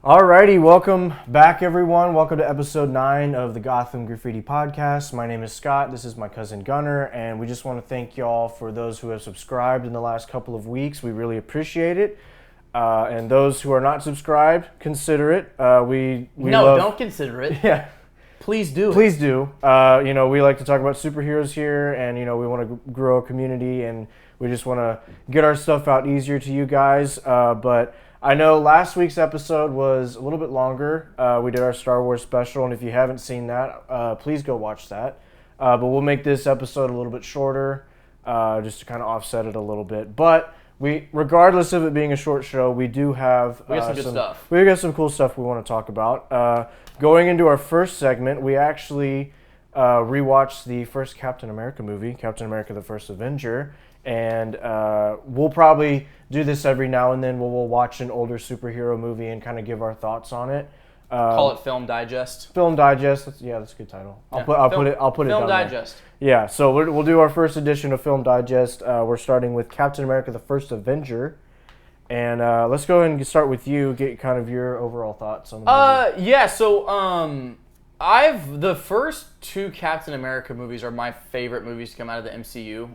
Alrighty, welcome back everyone. Welcome to episode 9 of the Gotham Graffiti podcast. My name is Scott, this is my cousin Gunnar, and we just want to thank y'all for those who have subscribed in the last couple of weeks. We really appreciate it. And those who are not subscribed, consider it. Don't consider it. Yeah. Please do. Please do. We like to talk about superheroes here, and we want to grow a community, and we just want to get our stuff out easier to you guys. But I know last week's episode was a little bit longer. We did our Star Wars special, and if you haven't seen that, please go watch that. But we'll make this episode a little bit shorter, just to kind of offset it a little bit. But regardless of it being a short show, we do have we got some good stuff. We got some cool stuff we want to talk about. Going into our first segment, we actually rewatched the first Captain America movie, Captain America: The First Avenger. And we'll probably do this every now and then. We'll watch an older superhero movie and kind of give our thoughts on it. Call it Film Digest. Film Digest. That's a good title. I'll put it down Film Digest. There. Yeah. So we'll do our first edition of Film Digest. We're starting with Captain America: The First Avenger, and let's go ahead and start with you. Get kind of your overall thoughts on the movie. Yeah. So the first two Captain America movies are my favorite movies to come out of the MCU.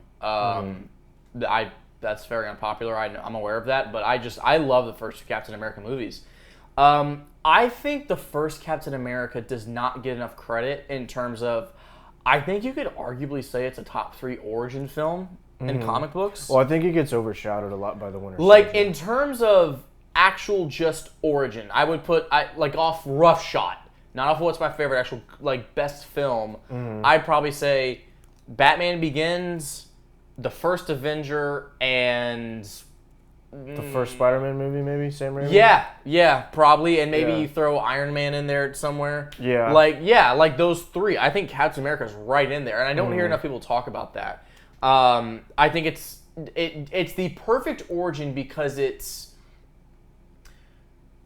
That's very unpopular. I'm aware of that, but I love the first two Captain America movies. I think the first Captain America does not get enough credit in terms of, I think you could arguably say it's a top 3 origin film in comic books. Well, I think it gets overshadowed a lot by the Winter Soldier. Soldier. In terms of actual just origin, I would put off rough shot, not off what's my favorite actual best film. I'd probably say Batman Begins, the first Avenger, and the first Spider-Man movie, maybe Sam Raimi. Yeah, probably, and maybe you throw Iron Man in there somewhere. Yeah, those 3. I think Captain America's right in there, and I don't hear enough people talk about that. I think it's the perfect origin because it's.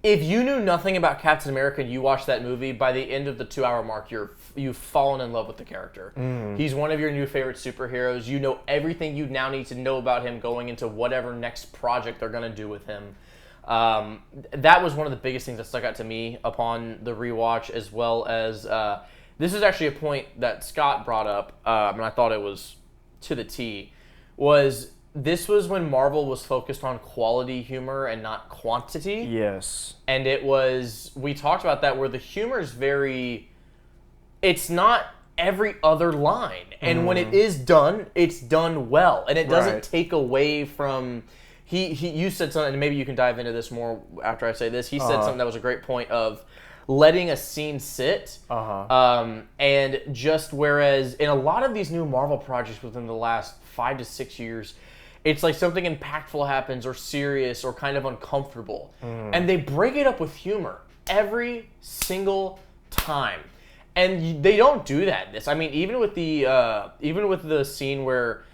If you knew nothing about Captain America and you watched that movie, by the end of the 2-hour mark, you've fallen in love with the character. He's one of your new favorite superheroes. You know everything you now need to know about him going into whatever next project they're going to do with him. That was one of the biggest things that stuck out to me upon the rewatch, as well as this is actually a point that Scott brought up, and I thought it was to the T, was this was when Marvel was focused on quality humor and not quantity. Yes. And we talked about that, where the humor is it's not every other line. And when it is done, it's done well. And it doesn't take away from, you said something, and maybe you can dive into this more after I say this. He said something that was a great point of letting a scene sit. And just whereas in a lot of these new Marvel projects within the last 5 to 6 years, it's like something impactful happens or serious or kind of uncomfortable. And they break it up with humor every single time. And they don't do that. Even with the scene where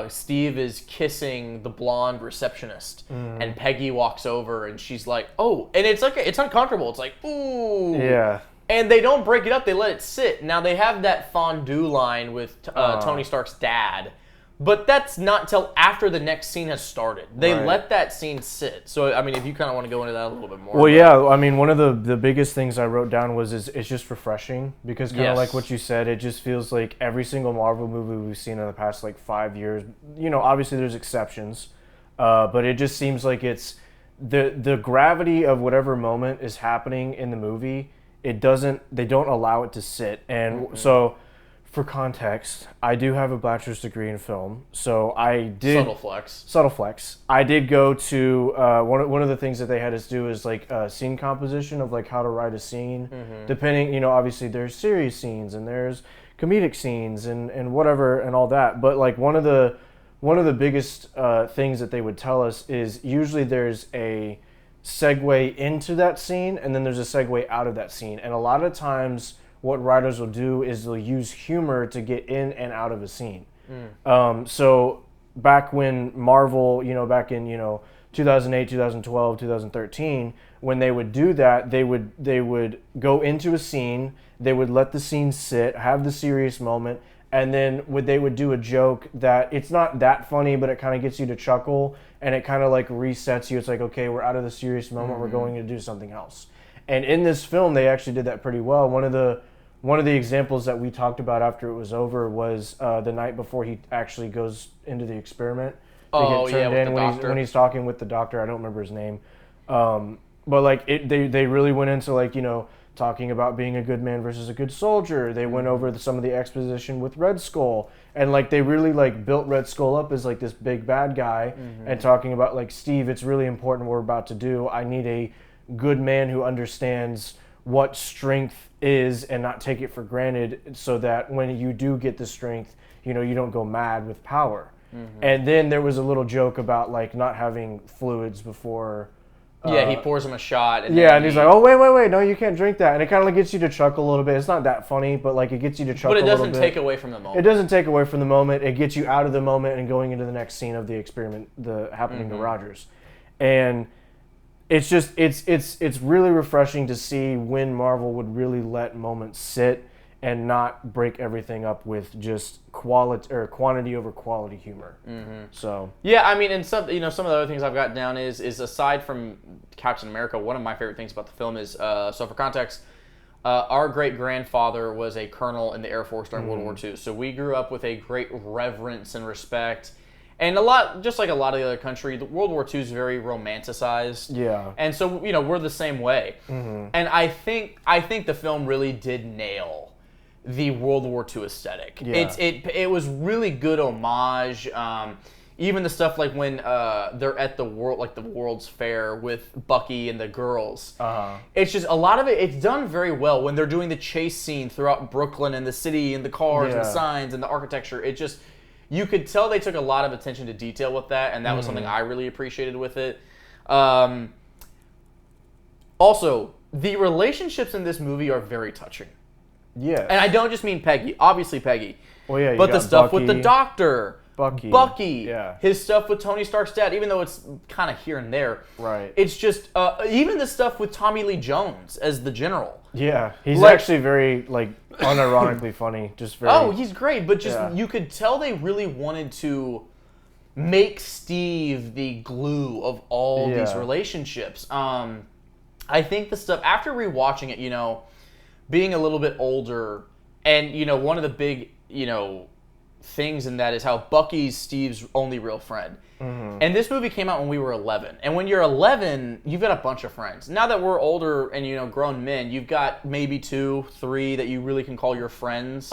Steve is kissing the blonde receptionist and Peggy walks over and she's like, oh, and it's uncomfortable. It's like, ooh. Yeah. And they don't break it up. They let it sit. Now they have that fondue line with Tony Stark's dad. But that's not till after the next scene has started. They let that scene sit. So, if you kind of want to go into that a little bit more. Well, yeah. One of the biggest things I wrote down was it's just refreshing. Because kind of like what you said, it just feels like every single Marvel movie we've seen in the past, 5 years. Obviously there's exceptions. But it just seems like it's the gravity of whatever moment is happening in the movie. They don't allow it to sit. And so, for context, I do have a bachelor's degree in film, so I did... Subtle flex. I did go to... one of the things that they had us do is scene composition of how to write a scene. Depending, obviously there's serious scenes and there's comedic scenes and whatever and all that. But one of the biggest things that they would tell us is usually there's a segue into that scene and then there's a segue out of that scene. And a lot of times what writers will do is they'll use humor to get in and out of a scene. So back when Marvel, back in 2008, 2012, 2013, when they would do that, they would go into a scene, they would let the scene sit, have the serious moment, and then they would do a joke that it's not that funny, but it kind of gets you to chuckle, and it kind of resets you. It's like, okay, we're out of the serious moment, we're going to do something else. And in this film, they actually did that pretty well. One of the examples that we talked about after it was over was the night before he actually goes into the experiment. Oh, yeah, with the doctor. When he's talking with the doctor, I don't remember his name. But like they really went into like, you know, talking about being a good man versus a good soldier. They went over some of the exposition with Red Skull, and like they really like built Red Skull up as like this big bad guy, and talking about like, Steve, it's really important what we're about to do. I need a good man who understands what strength is and not take it for granted, so that when you do get the strength, you know, you don't go mad with power. And then there was a little joke about like not having fluids before. Yeah, he pours him a shot. And he's like, oh, wait, no, you can't drink that. And it kind of like gets you to chuckle a little bit. It's not that funny, but like it gets you to chuckle a little bit. But it doesn't take away from the moment. It doesn't take away from the moment. It gets you out of the moment and going into the next scene of the experiment, happening to Rogers. And it's just, it's really refreshing to see when Marvel would really let moments sit and not break everything up with just quantity over quality humor. So yeah, I mean, and some of the other things I've got down is aside from Captain America, one of my favorite things about the film is so for context, our great grandfather was a colonel in the Air Force during World War II. So we grew up with a great reverence and respect. And just like a lot of the other country, World War II is very romanticized. Yeah. And so, you know, we're the same way. And I think the film really did nail the World War II aesthetic. Yeah. It was really good homage. Even the stuff like when they're at the World's Fair with Bucky and the girls. It's just a lot of it. It's done very well when they're doing the chase scene throughout Brooklyn and the city and the cars and the signs and the architecture. It just, you could tell they took a lot of attention to detail with that, and that was something I really appreciated with it. Also, the relationships in this movie are very touching. Yeah. And I don't just mean Peggy. Obviously Peggy. Well, yeah, but the stuff Bucky, with the doctor. Bucky. Yeah. His stuff with Tony Stark's dad, even though it's kind of here and there. Right. It's just, even the stuff with Tommy Lee Jones as the general. Yeah. He's actually very, like, unironically funny. Just very. Oh, he's great. But just, you could tell they really wanted to make Steve the glue of all these relationships. I think the stuff, after rewatching it, you know, being a little bit older, and, you know, one of the big, you know, things in that is how Bucky's Steve's only real friend. And this movie came out when we were 11. And when you're 11, you've got a bunch of friends. Now that we're older and, you know, grown men, you've got maybe 2, 3 that you really can call your friends.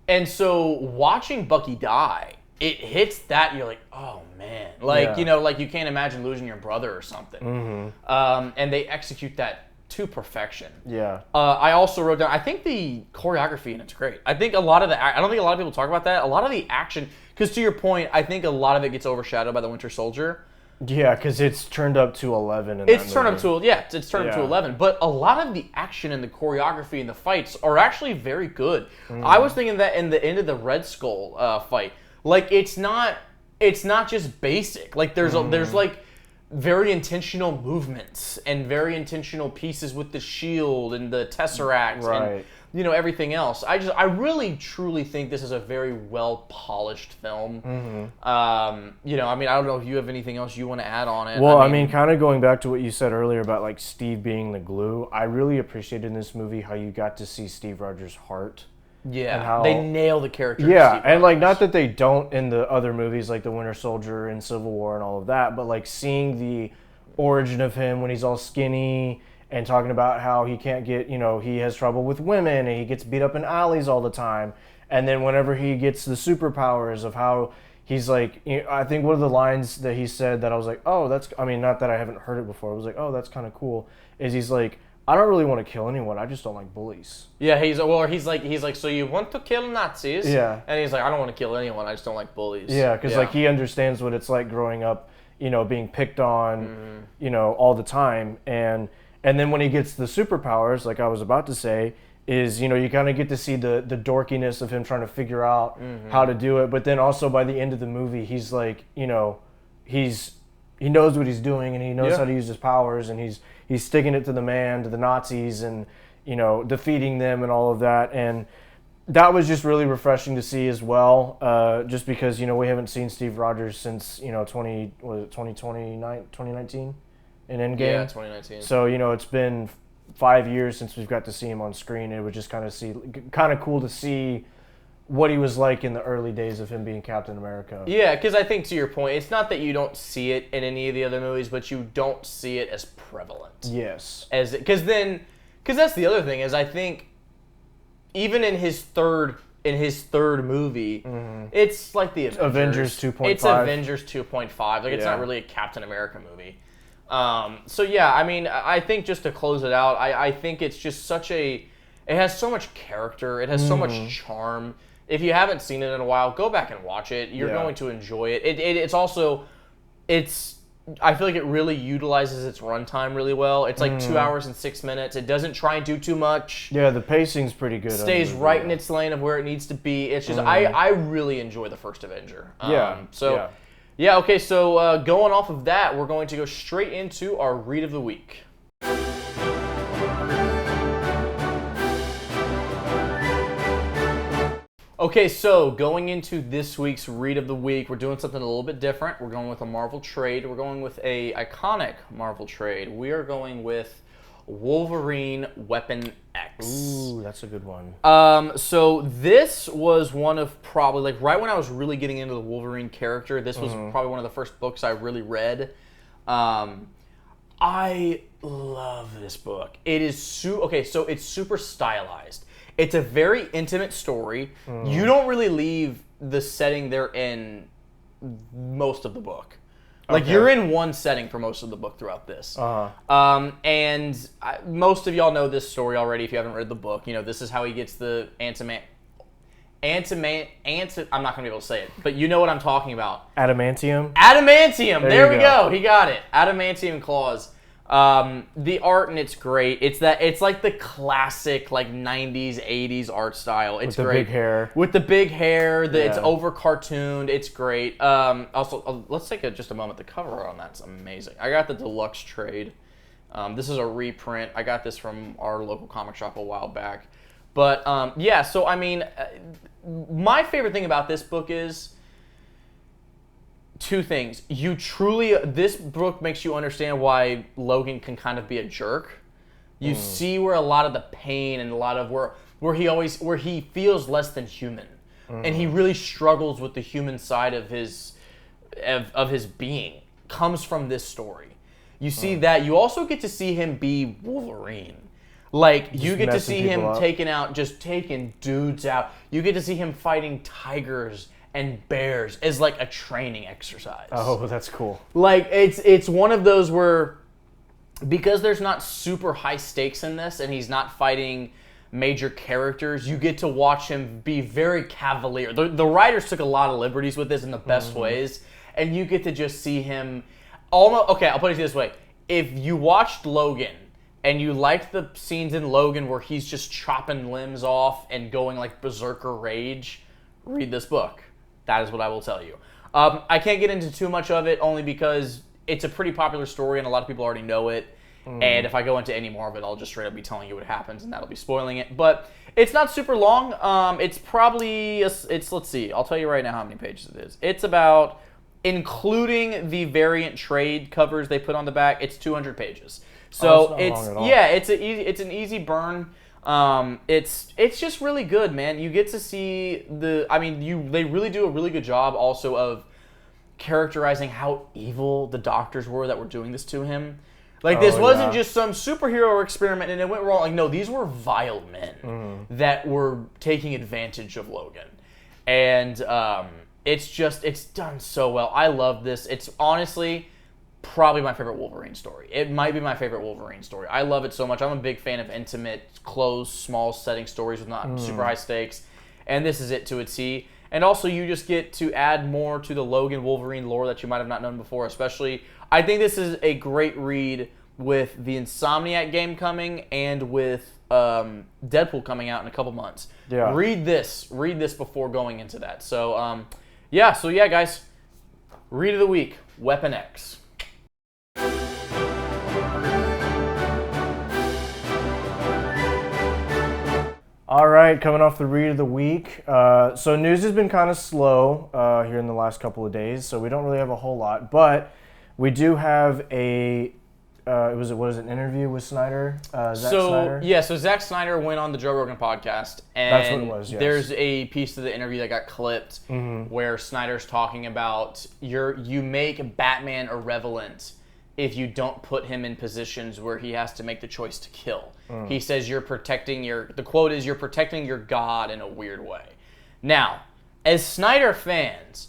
And so watching Bucky die, it hits that, you're like, oh, man. Like, you know, like you can't imagine losing your brother or something. And they execute that to perfection. Yeah. I also wrote down, I think the choreography in it's great. I think a lot of I don't think a lot of people talk about that. A lot of the action, because to your point, I think a lot of it gets overshadowed by the Winter Soldier. Yeah, because it's turned up to 11. It's turned up to 11. But a lot of the action and the choreography and the fights are actually very good. I was thinking that in the end of the Red Skull fight, like it's not just basic. Like there's like very intentional movements and very intentional pieces with the shield and the Tesseract and, you know, everything else. I really truly think this is a very well polished film. You know, I mean, I don't know if you have anything else you want to add on it. Well, I mean, kind of going back to what you said earlier about like Steve being the glue, I really appreciated in this movie how you got to see Steve Rogers' heart. Yeah, they nail the character. Yeah, and like not that they don't in the other movies like the Winter Soldier and Civil War and all of that, but like seeing the origin of him when he's all skinny and talking about how he can't get, you know, he has trouble with women and he gets beat up in alleys all the time, and then whenever he gets the superpowers of how he's like, you know, I think one of the lines that he said that I was like, oh, that's, I mean, not that I haven't heard it before, I was like, oh, that's kind of cool, is he's like, I don't really want to kill anyone. I just don't like bullies. Yeah, he's like, so you want to kill Nazis? Yeah. And he's like, I don't want to kill anyone. I just don't like bullies. Yeah, because like he understands what it's like growing up, you know, being picked on, you know, all the time. And then when he gets the superpowers, like I was about to say, is, you know, you kind of get to see the dorkiness of him trying to figure out how to do it. But then also by the end of the movie, he's like, you know, he knows what he's doing and he knows how to use his powers, and he's sticking it to the man, to the Nazis, and, you know, defeating them and all of that. And that was just really refreshing to see as well, just because, you know, we haven't seen Steve Rogers since, you know, 2019 in Endgame? Yeah, 2019. So, you know, it's been 5 years since we've got to see him on screen. It was just kind of cool to see what he was like in the early days of him being Captain America. Yeah, because I think to your point, it's not that you don't see it in any of the other movies, but you don't see it as prevalent. Yes. Because that's the other thing is I think even in his third movie, it's like the Avengers 2.5. It's Avengers 2.5. Like it's not really a Captain America movie. So yeah, I mean, I think just to close it out, I think it's just it has so much character. It has so much charm. If you haven't seen it in a while, go back and watch it. You're going to enjoy it. It's also, I feel like it really utilizes its runtime really well. It's like 2 hours and 6 minutes. It doesn't try and do too much. Yeah, the pacing's pretty good. Stays right in its lane of where it needs to be. It's just, I really enjoy the first Avenger. Okay, so going off of that, we're going to go straight into our Read of the Week. Okay, so going into this week's Read of the Week, we're doing something a little bit different. We're going with a Marvel trade. We're going with a iconic Marvel trade. We are going with Wolverine Weapon X. Ooh, that's a good one. So this was one of probably, like right when I was really getting into the Wolverine character, this was probably one of the first books I really read. I love this book. It is okay, so it's super stylized. It's a very intimate story. You don't really leave the setting they're in most of the book. Like, you're in one setting for most of the book throughout this. Most of y'all know this story already if you haven't read the book. You know, this is how he gets the I'm not going to be able to say it, but you know what I'm talking about. Adamantium? Adamantium! There we go. He got it. Adamantium claws. The art and it's great. It's like the classic like 90s, 80s art style. It's great. With the big hair. With the big hair, it's over cartooned. It's great. Also, let's take just a moment. The cover art on that's amazing. I got the deluxe trade. This is a reprint. I got this from our local comic shop a while back. But yeah, so I mean, my favorite thing about this book is two things. This book makes you understand why Logan can kind of be a jerk. You see where a lot of the pain and a lot of where he feels less than human, and he really struggles with the human side of his being comes from this story. You see that. You also get to see him be Wolverine. Like, you get to see him taking dudes out. You get to see him fighting tigers and bears as like a training exercise. Oh, that's cool. Like, it's one of those where, because there's not super high stakes in this and he's not fighting major characters, you get to watch him be very cavalier. The writers took a lot of liberties with this in the best ways, and you get to just see him almost. Okay, I'll put it this way. If you watched Logan and you liked the scenes in Logan where he's just chopping limbs off and going like berserker rage, read this book. That is what I will tell you. I can't get into too much of it only because it's a pretty popular story and a lot of people already know it. And if I go into any more of it, I'll just straight up be telling you what happens and that'll be spoiling it. But it's not super long. It's probably, let's see, I'll tell you right now how many pages it is. It's about, including the variant trade covers they put on the back, it's 200 pages. So it's an easy burn. It's just really good, man. You get to see they really do a really good job also of characterizing how evil the doctors were that were doing this to him. Like, this wasn't just some superhero experiment and it went wrong. Like, no, these were vile men that were taking advantage of Logan. And it's done so well. I love this. It's honestly probably my favorite Wolverine story. It might be my favorite Wolverine story. I love it so much. I'm a big fan of intimate, closed, small setting stories with not super high stakes. And this is it to a T. And also, you just get to add more to the Logan Wolverine lore that you might have not known before. Especially, I think this is a great read with the Insomniac game coming and with Deadpool coming out in a couple months. Yeah. Read this before going into that. So, yeah, guys. Read of the week, Weapon X. All right, coming off the read of the week. So news has been kind of slow here in the last couple of days, so we don't really have a whole lot. But we do have a it was an interview with Snyder, Zack Snyder? Yeah, so Zack Snyder went on the Joe Rogan podcast, and that's what it was, yes. There's a piece of the interview that got clipped where Snyder's talking about you make Batman irrelevant if you don't put him in positions where he has to make the choice to kill. He says the quote is, you're protecting your God in a weird way. Now, as Snyder fans,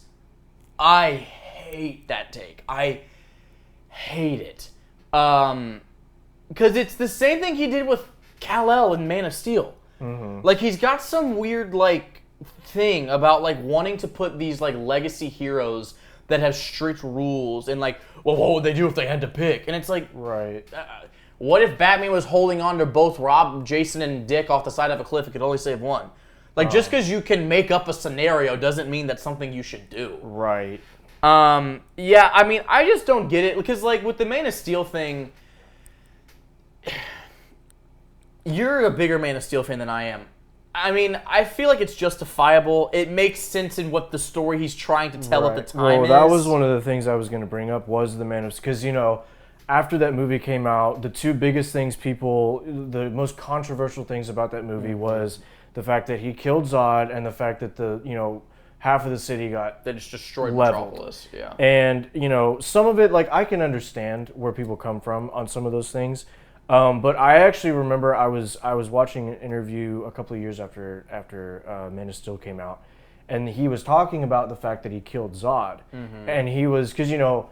I hate that take. I hate it. Because it's the same thing he did with Kal-El in Man of Steel. Like, he's got some weird, like, thing about, like, wanting to put these, like, legacy heroes that have strict rules and, like, well, what would they do if they had to pick? And it's like, right. What if Batman was holding on to both Rob, Jason, and Dick off the side of a cliff and could only save one? Like, just because you can make up a scenario doesn't mean that's something you should do. Right. Yeah, I mean, I just don't get it. Because, like, with the Man of Steel thing, you're a bigger Man of Steel fan than I am. I mean, I feel like it's justifiable. It makes sense in what the story he's trying to tell at the time is. That was one of the things I was going to bring up was the Man of Steel. Because, you know, after that movie came out, the two biggest things the most controversial things about that movie was the fact that he killed Zod and the fact that half of the city got they just destroyed leveled. Metropolis. Yeah. And, you know, some of it, like, I can understand where people come from on some of those things. But I actually remember I was watching an interview a couple of years after Man of Steel came out, and he was talking about the fact that he killed Zod. And he was, because, you know,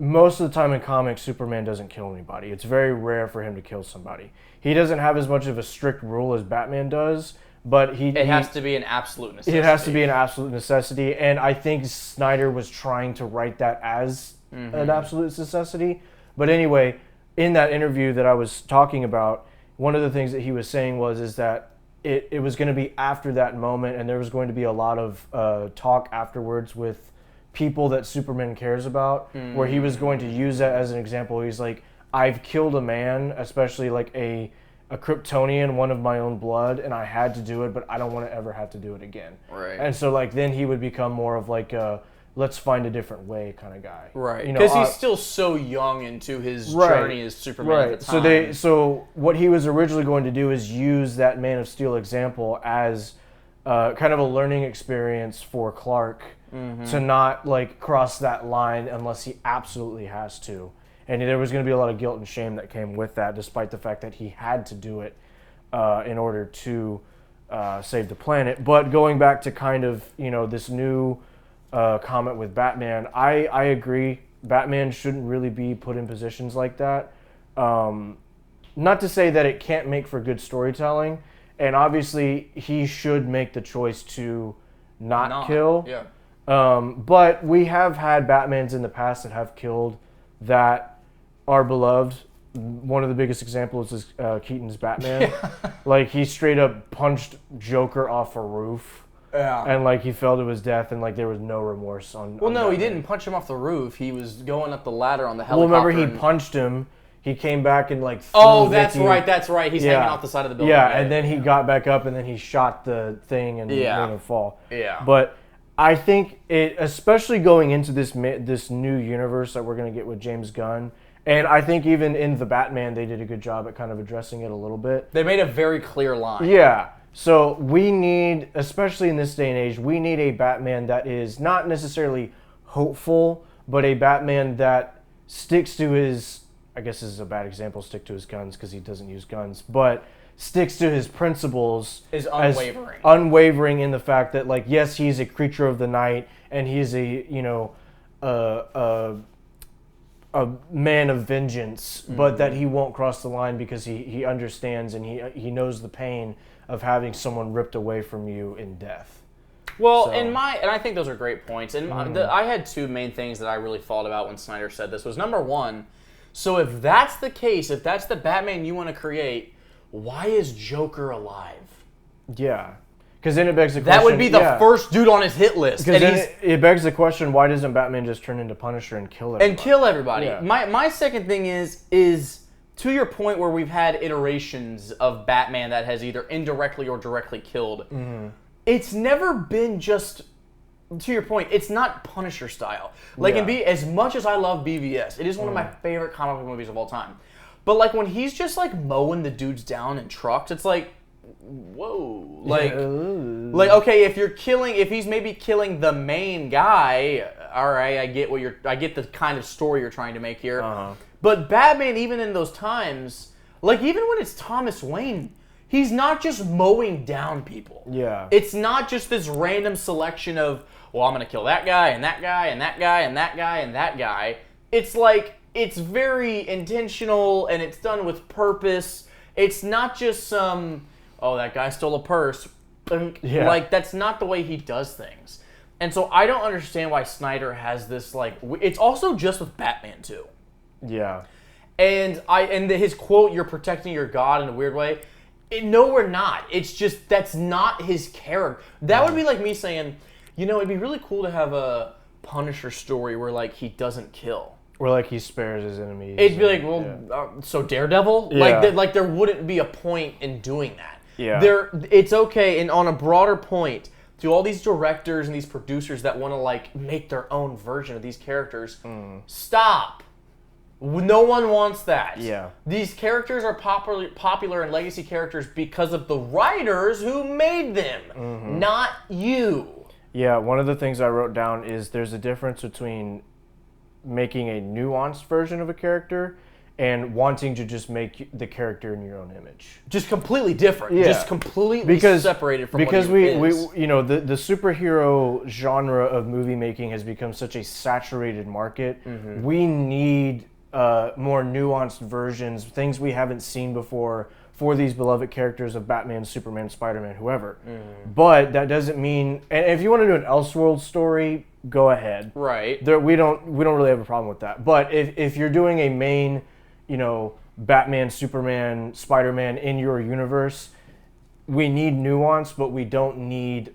most of the time in comics, Superman doesn't kill anybody. It's very rare for him to kill somebody. He doesn't have as much of a strict rule as Batman does, but it has to be an absolute necessity. It has to be an absolute necessity, and I think Snyder was trying to write that as an absolute necessity. But anyway, in that interview that I was talking about, one of the things that he was saying is that it was going to be after that moment, and there was going to be a lot of talk afterwards with people that Superman cares about, where he was going to use that as an example. He's like, I've killed a man, especially like a Kryptonian, one of my own blood, and I had to do it, but I don't want to ever have to do it again. Right. And so, like, then he would become more of like a let's find a different way kind of guy. Right. Because he's still so young into his journey as Superman at the time. So what he was originally going to do is use that Man of Steel example as kind of a learning experience for Clark to not, like, cross that line unless he absolutely has to. And there was going to be a lot of guilt and shame that came with that, despite the fact that he had to do it in order to save the planet. But going back to kind of, you know, this new comment with Batman, I agree. Batman shouldn't really be put in positions like that. Not to say that it can't make for good storytelling, and obviously he should make the choice to not kill. Yeah. But we have had Batmans in the past that have killed that are beloved. One of the biggest examples is Keaton's Batman. Like, he straight up punched Joker off a roof. Yeah. And, like, he fell to his death, and, like, there was no remorse on Well, no, Batman. He didn't punch him off the roof. He was going up the ladder on the helicopter. Well, remember, he punched him. He came back and, like, threw That's right. He's hanging off the side of the building. Yeah, and then he got back up, and then he shot the thing and made him fall. Yeah. But I think especially going into this new universe that we're going to get with James Gunn, and I think even in The Batman, they did a good job at kind of addressing it a little bit. They made a very clear line. Yeah. So we need, especially in this day and age, we need a Batman that is not necessarily hopeful, but a Batman that sticks to his, I guess this is a bad example, stick to his guns because he doesn't use guns, but sticks to his principles. Is unwavering. Unwavering in the fact that, like, yes, he's a creature of the night and he's a, you know, a man of vengeance, but that he won't cross the line because he understands and he knows the pain of having someone ripped away from you in death. Well, and I think those are great points. And I had two main things that I really thought about when Snyder said this. Was number one, so if that's the case, if that's the Batman you want to create, why is Joker alive? Yeah. Because then it begs the question... That would be the first dude on his hit list. Because then it begs the question, why doesn't Batman just turn into Punisher and kill everybody? Yeah. My second thing is to your point where we've had iterations of Batman that has either indirectly or directly killed, it's never been just to your point, it's not Punisher style. Like, as much as I love BVS, it is one of my favorite comic book movies of all time. But, like, when he's just, like, mowing the dudes down in trucks, it's like, whoa. Like, okay, if he's maybe killing the main guy, all right, I get the kind of story you're trying to make here. But Batman, even in those times, like, even when it's Thomas Wayne, he's not just mowing down people. Yeah. It's not just this random selection of, well, I'm going to kill that guy, and that guy, and that guy, and that guy, and that guy. It's like, it's very intentional, and it's done with purpose. It's not just some, oh, that guy stole a purse. Yeah. Like, that's not the way he does things. And so I don't understand why Snyder has this, like, it's also just with Batman, too. Yeah. And his quote, "You're protecting your God," in a weird way. No, we're not. It's just, that's not his character. That would be like me saying, you know, it'd be really cool to have a Punisher story where, like, he doesn't kill. Or, like, he spares his enemies. It'd be like, well, so Daredevil? Yeah. Like there wouldn't be a point in doing that. Yeah. It's okay, and on a broader point, to all these directors and these producers that want to, like, make their own version of these characters, stop. No one wants that. Yeah. These characters are popular and legacy characters because of the writers who made them, not you. Yeah, one of the things I wrote down is there's a difference between making a nuanced version of a character and wanting to just make the character in your own image. Just completely different. Yeah. Just completely separated from because what it is. we you know, the superhero genre of movie making has become such a saturated market. We need more nuanced versions, things we haven't seen before for these beloved characters of Batman, Superman, Spider-Man, whoever. But that doesn't mean, and if you want to do an Elseworld story, go ahead. Right. We don't really have a problem with that. But if you're doing a main, you know, Batman, Superman, Spider-Man in your universe, we need nuance, but we don't need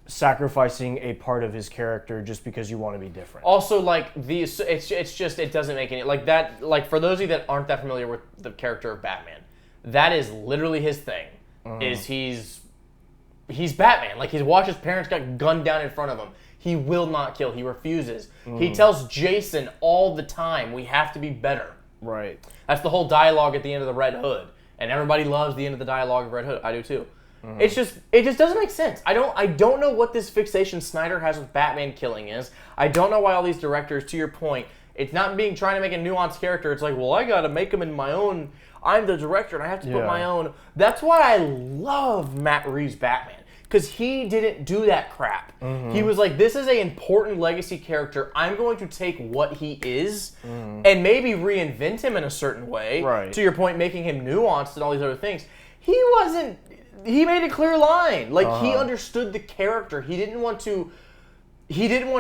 sacrificing a part of his character just because you want to be different. Also, like, it's just, it doesn't make any, like, that, like, for those of you that aren't that familiar with the character of Batman, that is literally his thing, is he's Batman. Like, he's watched his parents got gunned down in front of him. He will not kill. He refuses. He tells Jason all the time, we have to be better. Right. That's the whole dialogue at the end of the Red Hood. And everybody loves the end of the dialogue of Red Hood. I do too. It just doesn't make sense. I don't know what this fixation Snyder has with Batman killing is. I don't know why all these directors, to your point, it's not trying to make a nuanced character. It's like, well, I got to make him in my own. I'm the director and I have to put my own. That's why I love Matt Reeves' Batman. Because he didn't do that crap. He was like, this is an important legacy character. I'm going to take what he is and maybe reinvent him in a certain way. Right. To your point, making him nuanced and all these other things. He made a clear line. Like, he understood the character. He didn't want to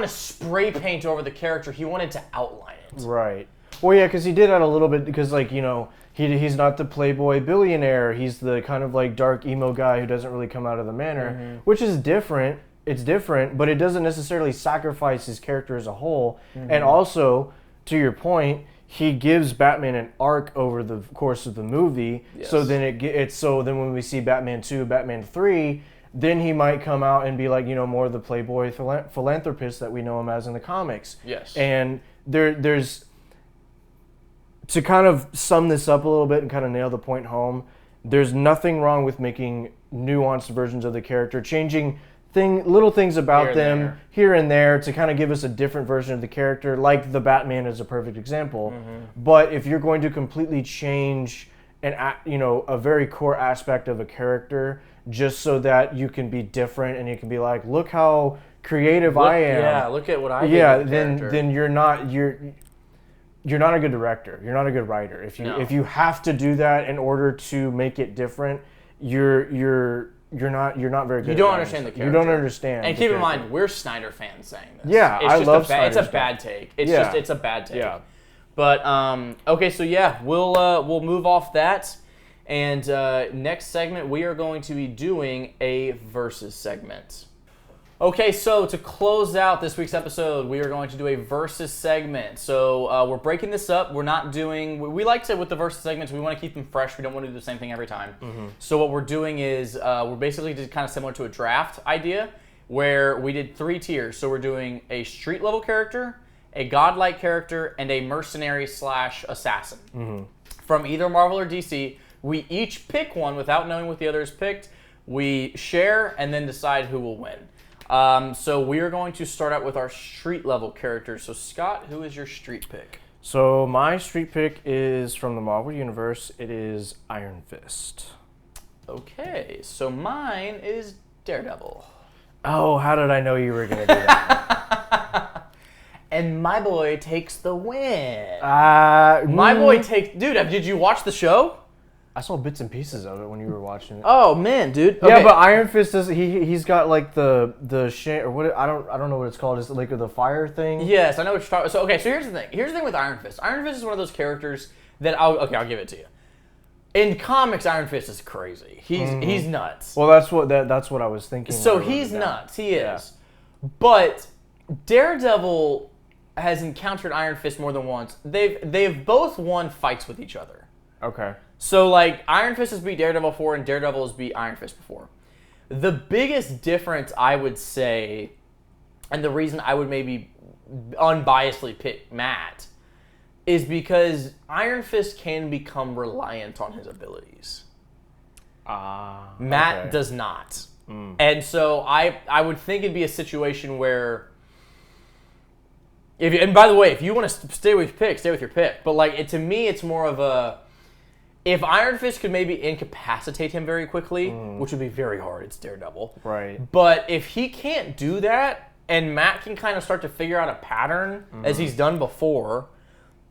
spray paint over the character. He wanted to outline it. Right. Well, yeah, because he did that a little bit because, like, you know, he's not the playboy billionaire. He's the kind of, like, dark emo guy who doesn't really come out of the manor, which is different. It's different, but it doesn't necessarily sacrifice his character as a whole. And also, to your point, he gives Batman an arc over the course of the movie. Yes. So then then when we see Batman 2, Batman 3, then he might come out and be like, you know, more of the playboy philanthropist that we know him as in the comics. Yes. And there's to kind of sum this up a little bit and kind of nail the point home, there's nothing wrong with making nuanced versions of the character, changing little things about them here and there to kind of give us a different version of the character, like the Batman is a perfect example. But if you're going to completely change a very core aspect of a character just so that you can be different and you can be like, look how creative I am. Yeah, look at what I did. Yeah, then you're not a good director. You're not a good writer. If you have to do that in order to make it different, you're not very good. You don't understand the character. You don't understand. And keep in mind, we're Snyder fans saying this. Yeah, I love Snyder. It's a bad take. It's a bad take. Yeah. But okay, so yeah, we'll move off that, and next segment we are going to be doing a versus segment. Okay, so to close out this week's episode, we are going to do a versus segment. So we're breaking this up. We're not doing. We like to with the versus segments. We want to keep them fresh. We don't want to do the same thing every time. So what we're doing is we're basically just kind of similar to a draft idea. where we did 3 tiers. So we're doing a street level character, a godlike character, and a mercenary / assassin. From either Marvel or DC. We each pick one without knowing what the other has picked. We share and then decide who will win. So we are going to start out with our street level characters. So Scott, who is your street pick? So my street pick is from the Marvel Universe. It is Iron Fist. Okay, so mine is Daredevil. Oh, how did I know you were going to do that? And my boy takes the win. My boy takes... Dude, did you watch the show? I saw bits and pieces of it when you were watching it. Oh man, dude. Okay. Yeah, but Iron Fist does he's got like the shit or what I don't know what it's called. Is it like the fire thing? Yes, I know what you're talking. So here's the thing. Here's the thing with Iron Fist. Iron Fist is one of those characters that I'll give it to you. In comics, Iron Fist is crazy. He's nuts. Well, that's what I was thinking. So he's nuts. He is. Yeah. But Daredevil has encountered Iron Fist more than once. They've both won fights with each other. Okay. So, like, Iron Fist has beat Daredevil before, and Daredevil has beat Iron Fist before. The biggest difference, I would say, and the reason I would maybe unbiasedly pick Matt, is because Iron Fist can become reliant on his abilities. Matt does not. And so I would think it'd be a situation where... And by the way, if you want to stay with your pick, stay with your pick. But, like, to me, it's more of a... If Iron Fist could maybe incapacitate him very quickly, which would be very hard, it's Daredevil. Right. But if he can't do that, and Matt can kind of start to figure out a pattern, as he's done before,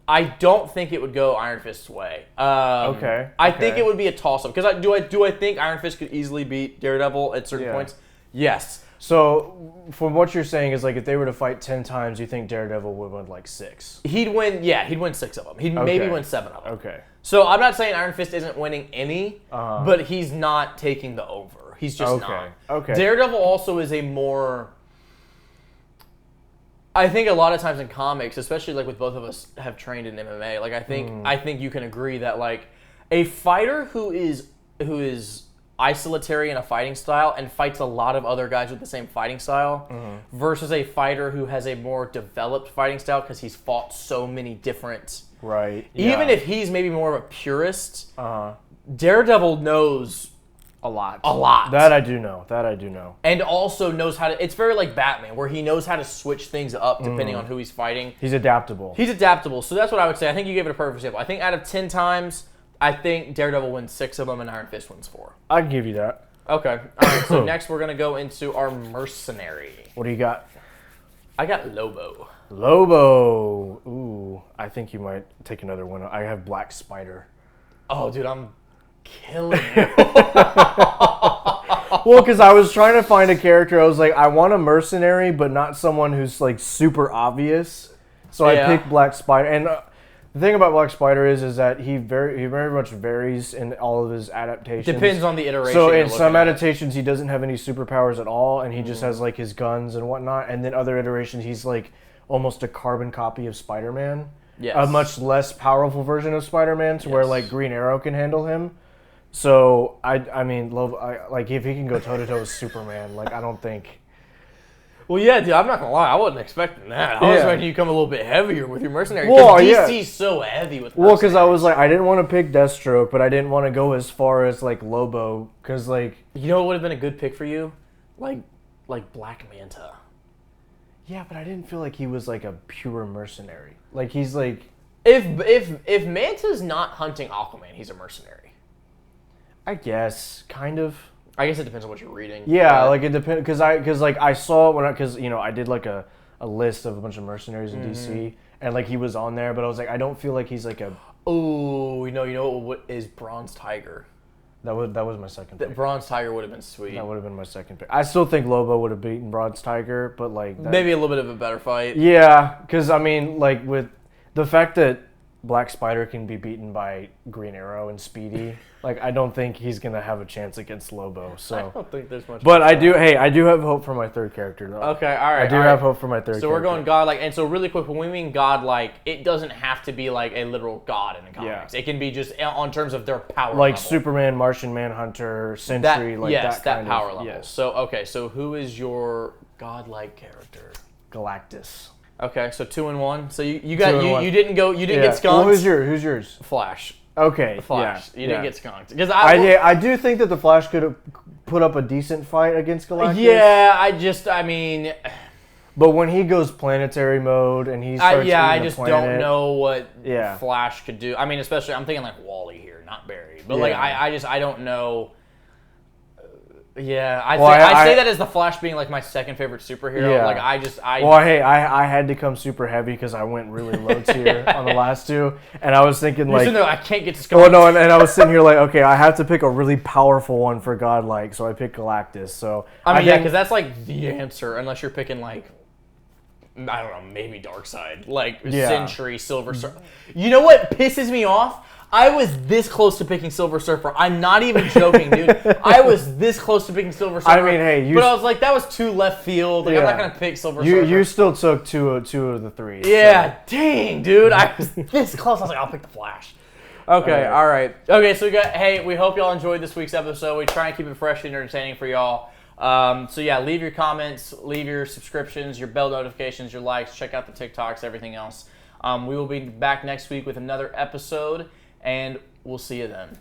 I don't think it would go Iron Fist's way. I think it would be a toss-up. Because do I think Iron Fist could easily beat Daredevil at certain points? Yes. So, from what you're saying is, like, if they were to fight 10 times, you think Daredevil would win, like, 6? He'd win 6 of them. He'd maybe win 7 of them. Okay. So, I'm not saying Iron Fist isn't winning any, but he's not taking the over. He's just not. Okay. Daredevil also is a more... I think a lot of times in comics, especially, like, with both of us have trained in MMA, like, I think you can agree that, like, a fighter who is isolatory in a fighting style and fights a lot of other guys with the same fighting style versus a fighter who has a more developed fighting style because he's fought so many different... Right. Even if he's maybe more of a purist, Daredevil knows... A lot. That I do know. And also knows how to... It's very like Batman, where he knows how to switch things up depending on who he's fighting. He's adaptable. So that's what I would say. I think you gave it a perfect example. I think out of 10 times... I think Daredevil wins 6 of them and Iron Fist wins 4. I can give you that. Okay. All right, so next we're going to go into our mercenary. What do you got? I got Lobo. Ooh, I think you might take another one. I have Black Spider. Oh, dude, I'm killing you. Well, because I was trying to find a character. I was like, I want a mercenary, but not someone who's, like, super obvious. So I picked Black Spider. And... the thing about Black Spider is that he very much varies in all of his adaptations. Depends on the iteration. So in some adaptations, he doesn't have any superpowers at all, and he just has like his guns and whatnot. And then other iterations, he's like almost a carbon copy of Spider-Man. Yes. A much less powerful version of Spider-Man, to where like Green Arrow can handle him. So I mean, like if he can go toe to toe with Superman, like I don't think. Well, yeah, dude, I'm not going to lie. I wasn't expecting that. I was expecting you to come a little bit heavier with your mercenary. Well, because DC's so heavy with mercenaries. Well, because I was like, I didn't want to pick Deathstroke, but I didn't want to go as far as, like, Lobo. Because, like... You know what would have been a good pick for you? Like Black Manta. Yeah, but I didn't feel like he was, like, a pure mercenary. Like, he's, like... If Manta's not hunting Aquaman, he's a mercenary. I guess, kind of... I guess it depends on what you're reading. Yeah, like it depends because I saw it because I did like a list of a bunch of mercenaries in DC and like he was on there, but I was like I don't feel like he's like a. Oh, you know what is Bronze Tiger? That was my second pick. Bronze Tiger would have been sweet. That would have been my second pick. I still think Lobo would have beaten Bronze Tiger, but like maybe a little bit of a better fight. Yeah, because I mean like with the fact that Black Spider can be beaten by Green Arrow and Speedy. Like, I don't think he's gonna have a chance against Lobo. So I don't think there's much. But I do have hope for my third character though. Okay, all right. I do have hope for my third. So we're going godlike, and so really quick, when we mean godlike, it doesn't have to be like a literal god in the comics. It can be just on terms of their power. Like level. Superman, Martian Manhunter, Sentry, that kind power of, level. Yes. So who is your godlike character? Galactus. Okay, so 2 and 1. So you didn't get skunked. Well, who's yours? Flash. Okay. Flash. Yeah, you didn't get skunked because I do think that the Flash could have put up a decent fight against Galactus. Yeah, I mean. But when he goes planetary mode and he's I just don't know what Flash could do. I mean, especially I'm thinking like Wally here, not Barry. But like I don't know. Yeah, I'd say that as the Flash being like my second favorite superhero. Yeah. Like I had to come super heavy because I went really low tier on the last two, and I was thinking like, no, I can't get to skunked. Oh no, and I was sitting here like, okay, I have to pick a really powerful one for godlike, so I picked Galactus. So I mean, because that's like the answer, unless you're picking like. I don't know, maybe Darkseid, like Sentry, Silver Surfer. You know what pisses me off? I was this close to picking Silver Surfer. I'm not even joking, dude. I was this close to picking Silver Surfer. I mean, hey, but I was like, that was too left field. Like, I'm not gonna pick Silver Surfer. You still took two of the three. Yeah, so. Dang, dude. I was this close. I was like, I'll pick the Flash. Okay, all right. Okay, so we hope y'all enjoyed this week's episode. We try and keep it fresh and entertaining for y'all. So yeah, leave your comments, leave your subscriptions, your bell notifications, your likes, check out the TikToks, everything else. We will be back next week with another episode, and we'll see you then.